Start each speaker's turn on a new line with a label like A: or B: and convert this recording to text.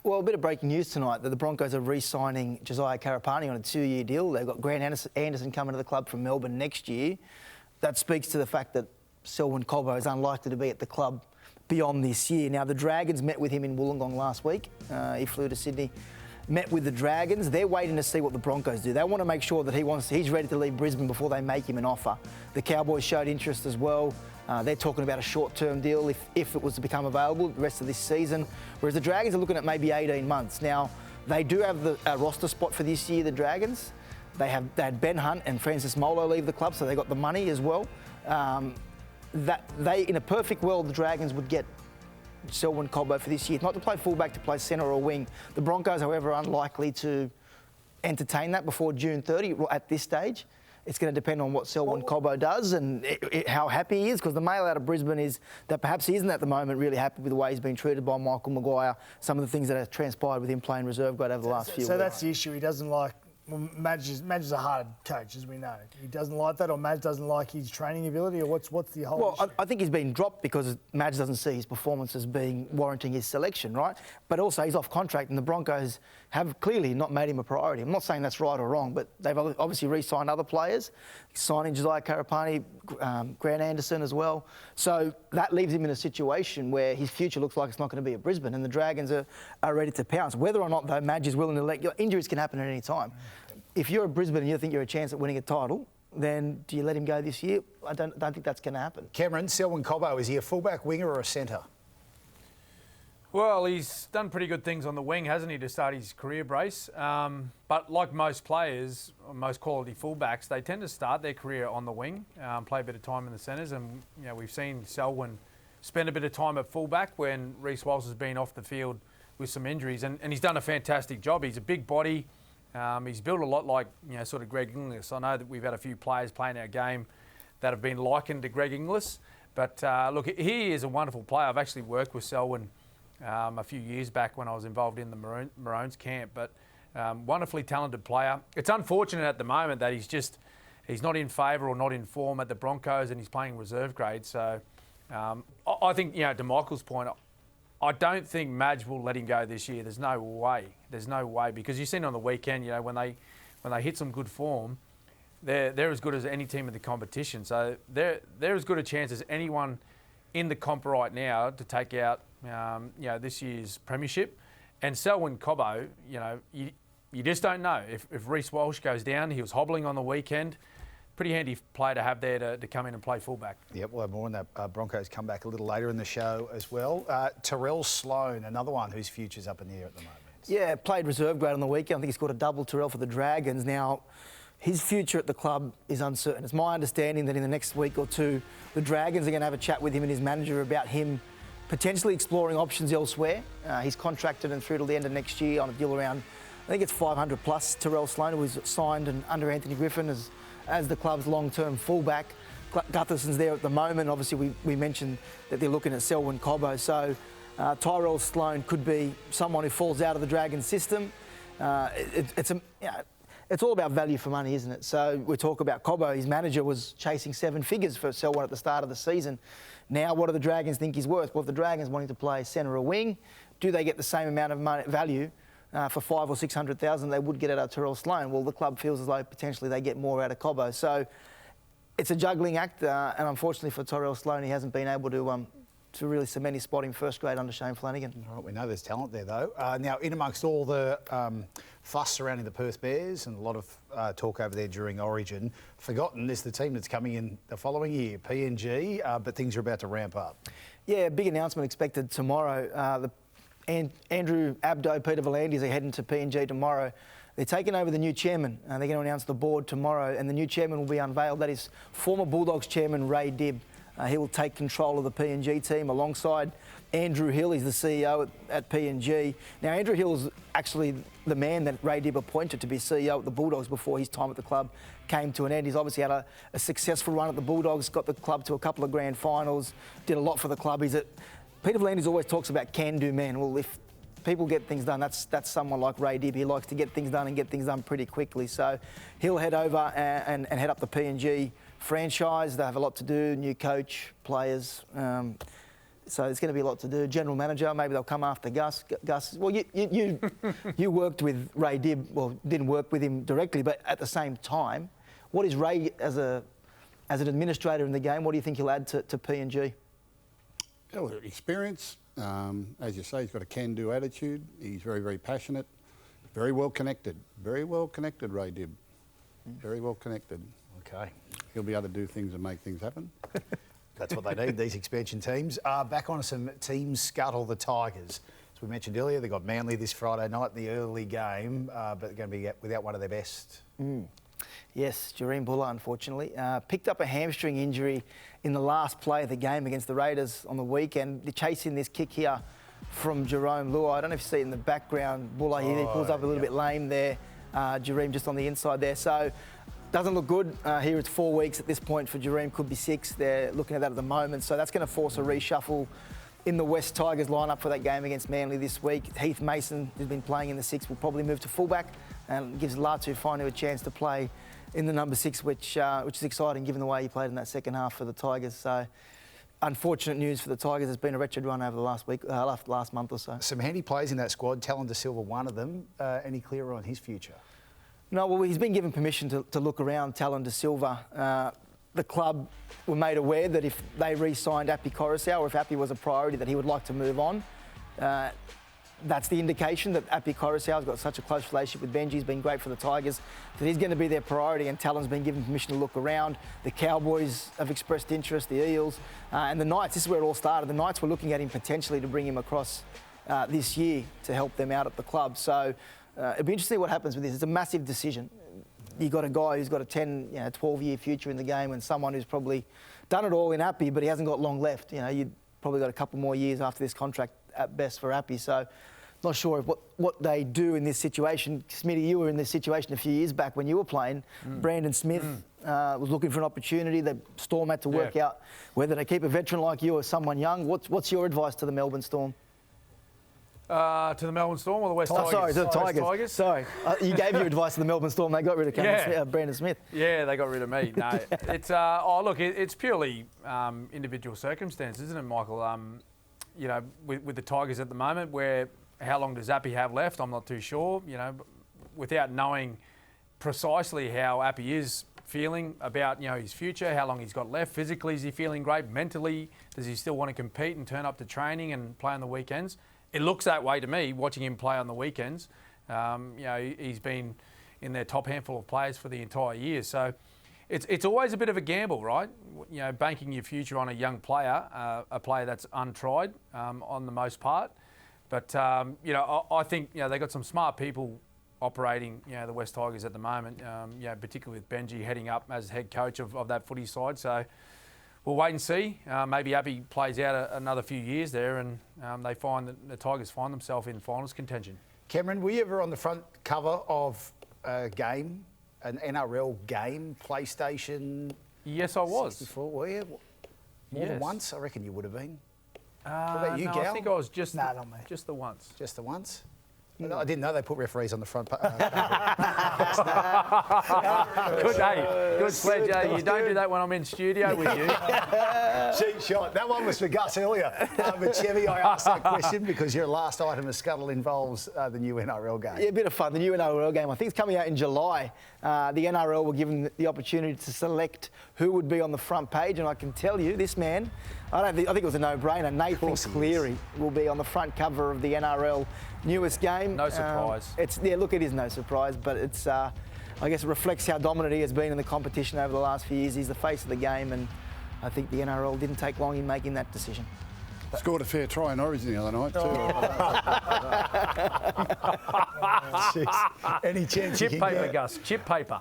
A: Well, a bit of breaking news tonight that the Broncos are re-signing Josiah Karapani on a 2-year deal. They've got Grant Anderson coming to the club from Melbourne next year. That speaks to the fact that Selwyn Cobbo is unlikely to be at the club beyond this year. Now, the Dragons met with him in Wollongong last week. He flew to Sydney, met with the Dragons. They're waiting to see what the Broncos do. They want to make sure that he's ready to leave Brisbane before they make him an offer. The Cowboys showed interest as well. They're talking about a short-term deal if it was to become available the rest of this season, whereas the Dragons are looking at maybe 18 months. Now, they do have a roster spot for this year, the Dragons. They had Ben Hunt and Francis Molo leave the club, so they got the money as well. In a perfect world, the Dragons would get Selwyn Cobbo for this year, not to play fullback, to play centre or wing. The Broncos, however, are unlikely to entertain that before June 30 at this stage. It's going to depend on what Selwyn Cobbo does and how happy he is, because the mail out of Brisbane is that perhaps he isn't at the moment really happy with the way he's been treated by Michael Maguire, some of the things that have transpired with him playing reserve grade over the last few weeks.
B: So that's the issue. He doesn't like... Well, Madge is a hard coach, as we know. He doesn't like that, or Madge doesn't like his training ability, or what's the whole issue?
A: I think he's been dropped because Madge doesn't see his performance as being warranting his selection, right? But also he's off contract, and the Broncos have clearly not made him a priority. I'm not saying that's right or wrong, but they've obviously re-signed other players, signing Josiah Karapani, Grant Anderson as well. So that leaves him in a situation where his future looks like it's not going to be at Brisbane, and the Dragons are ready to pounce. Whether or not, though, Madge is willing to let... Injuries can happen at any time. If you're at Brisbane and you think you're a chance at winning a title, then do you let him go this year? I don't think that's going to happen.
C: Cameron, Selwyn Cobbo, is he a fullback, winger or a centre?
D: Well, he's done pretty good things on the wing, hasn't he, to start his career, Brace? But like most players, most quality fullbacks, they tend to start their career on the wing, play a bit of time in the centres, and we've seen Selwyn spend a bit of time at fullback when Reece Walsh has been off the field with some injuries, and he's done a fantastic job. He's a big body. He's built a lot like, sort of Greg Inglis. I know that we've had a few players playing our game that have been likened to Greg Inglis. But, look, he is a wonderful player. I've actually worked with Selwyn a few years back when I was involved in the Maroons camp. But wonderfully talented player. It's unfortunate at the moment that he's not in favour or not in form at the Broncos, and he's playing reserve grade. So I think, to Michael's point, I don't think Madge will let him go this year. There's no way. There's no way, because you've seen on the weekend, when they hit some good form, they're as good as any team in the competition. So they're as good a chance as anyone in the comp right now to take out this year's premiership. And Selwyn Cobbo, you just don't know. If Reece Walsh goes down, he was hobbling on the weekend. Pretty handy player to have there to come in and play fullback.
C: Yep, we'll have more on that. Broncos come back a little later in the show as well. Terrell Sloan, another one whose future's up in the air at the moment. Yeah,
A: played reserve grade on the weekend. I think he scored a double, Terrell, for the Dragons. Now, his future at the club is uncertain. It's my understanding that in the next week or two, the Dragons are going to have a chat with him and his manager about him potentially exploring options elsewhere. He's contracted and through till the end of next year on a deal around, I think it's 500 plus. Terrell Sloan, who was signed and under Anthony Griffin as the club's long-term fullback. Gutherson's there at the moment. Obviously, we mentioned that they're looking at Selwyn Cobbo. So Tyrell Sloan could be someone who falls out of the Dragons system. It's all about value for money, isn't it? So we talk about Cobbo. His manager was chasing 7 figures for Selwyn at the start of the season. Now, what do the Dragons think he's worth? Well, if the Dragons wanting to play centre or wing, do they get the same amount of value for $500,000 or $600,000 they would get out of Terrell Sloan? Well, the club feels as though potentially they get more out of Cobbo. So it's a juggling act, and unfortunately for Terrell Sloan, he hasn't been able to really cement his spot in first grade under Shane Flanagan.
C: All right, we know there's talent there, though. Now, in amongst all the fuss surrounding the Perth Bears and a lot of talk over there during Origin, forgotten is the team that's coming in the following year, PNG, but things are about to ramp up.
A: Yeah, big announcement expected tomorrow. Andrew Abdo, Peter V'landys are heading to PNG tomorrow. They're taking over the new chairman. They're going to announce the board tomorrow, and the new chairman will be unveiled. That is former Bulldogs chairman Ray Dibb. He will take control of the PNG team alongside Andrew Hill. He's the CEO at PNG. Now, Andrew Hill is actually the man that Ray Dibb appointed to be CEO at the Bulldogs before his time at the club came to an end. He's obviously had a successful run at the Bulldogs, got the club to a couple of grand finals, did a lot for the club. Peter V'landys always talks about can-do man. Well, if people get things done, that's someone like Ray Dibb. He likes to get things done and get things done pretty quickly. So he'll head over and head up the PNG franchise. They have a lot to do, new coach, players. so there's going to be a lot to do. General manager, maybe they'll come after Gus. Gus, well, you worked with Ray Dibb. Well, didn't work with him directly, but at the same time, what is Ray as an administrator in the game? What do you think he'll add to PNG?
E: Well, experience. As you say, he's got a can-do attitude. He's very, very passionate. Very well connected. Very well connected, Ray Dibb. Very well connected.
C: Okay.
E: He'll be able to do things and make things happen.
C: That's what they need, these expansion teams. Back on some teams scuttle the Tigers. As we mentioned earlier, they got Manly this Friday night in the early game, but they're going to be without one of their best.
A: Yes, Bullah, unfortunately. Picked up a hamstring injury in the last play of the game against the Raiders on the weekend. They're chasing this kick here from Jerome Luai. I don't know if you see it in the background. Bullah, he pulls up a little bit lame there. Jerome just on the inside there. So, doesn't look good. Here it's 4 weeks at this point for Jerome, could be 6. They're looking at that at the moment. So that's going to force a reshuffle in the West Tigers lineup for that game against Manly this week. Heath Mason, who's been playing in the 6, will probably move to fullback and gives Latu Finu a chance to play in the number 6, which is exciting given the way he played in that second half for the Tigers. So unfortunate news for the Tigers. There's been a wretched run over the last month or so.
C: Some handy players in that squad. Talon De Silva, one of them. Any clearer on his future?
A: No, well, he's been given permission to look around, Talon De Silva. The club were made aware that if they re-signed Api Coruscant, or if Api was a priority, that he would like to move on. That's the indication that Api Coruscant's got such a close relationship with Benji. He's been great for the Tigers, that he's going to be their priority, and Talon's been given permission to look around. The Cowboys have expressed interest, the Eels, and the Knights. This is where it all started. The Knights were looking at him potentially to bring him across this year to help them out at the club. So it'll be interesting what happens with this. It's a massive decision. You've got a guy who's got a 10, 12-year future in the game, and someone who's probably done it all in Api, but he hasn't got long left. You've probably got a couple more years after this contract at best for Api. So not sure what they do in this situation. Smitty, you were in this situation a few years back when you were playing. Brandon Smith was looking for an opportunity. The Storm had to work out whether they keep a veteran like you or someone young. What's your advice to the Melbourne Storm?
D: To the Melbourne Storm or the West Tigers?
A: Sorry, to the Tigers. Sorry. You gave your advice to the Melbourne Storm. They got rid of Brandon Smith.
D: Yeah, they got rid of me. No, it's it's purely individual circumstances, isn't it, Michael? With the Tigers at the moment, where how long does Api have left? I'm not too sure. Without knowing precisely how Api is feeling about his future, how long he's got left. Physically, is he feeling great? Mentally, does he still want to compete and turn up to training and play on the weekends? It looks that way to me, watching him play on the weekends. He's been in their top handful of players for the entire year. So it's always a bit of a gamble, right? Banking your future on a young player, a player that's untried on the most part. But, I think, they got some smart people operating, the West Tigers at the moment, particularly with Benji heading up as head coach of that footy side. So we'll wait and see. Maybe Api plays out another few years there, and they find that the Tigers find themselves in finals contention.
C: Cameron, were you ever on the front cover of a game, an NRL game, PlayStation?
D: Yes, I was.
C: 64, were you? More than once? I reckon you would have been. What about you,
D: no,
C: Gal?
D: I think I was just
B: Not on me.
D: just the once.
C: Just the once? I didn't know they put referees on the front.
D: Good, good pleasure. You don't do that when I'm in studio with you.
C: Cheap shot. That one was for Gus earlier. But Chevy, I asked that question because your last item of scuttle involves the new NRL game.
A: Yeah, a bit of fun. The new NRL game, I think it's coming out in July. The NRL were given the opportunity to select who would be on the front page, and I can tell you, this man, I think it was a no-brainer. Nathan Cleary will be on the front cover of the NRL newest game.
D: No surprise.
A: Look, it is no surprise, but it's, I guess it reflects how dominant he has been in the competition over the last few years. He's the face of the game, and I think the NRL didn't take long in making that decision.
E: Scored a fair try in Origin the other night, too.
C: Any chance
D: Chip
C: you can
D: paper,
C: get?
D: Gus. Chip paper.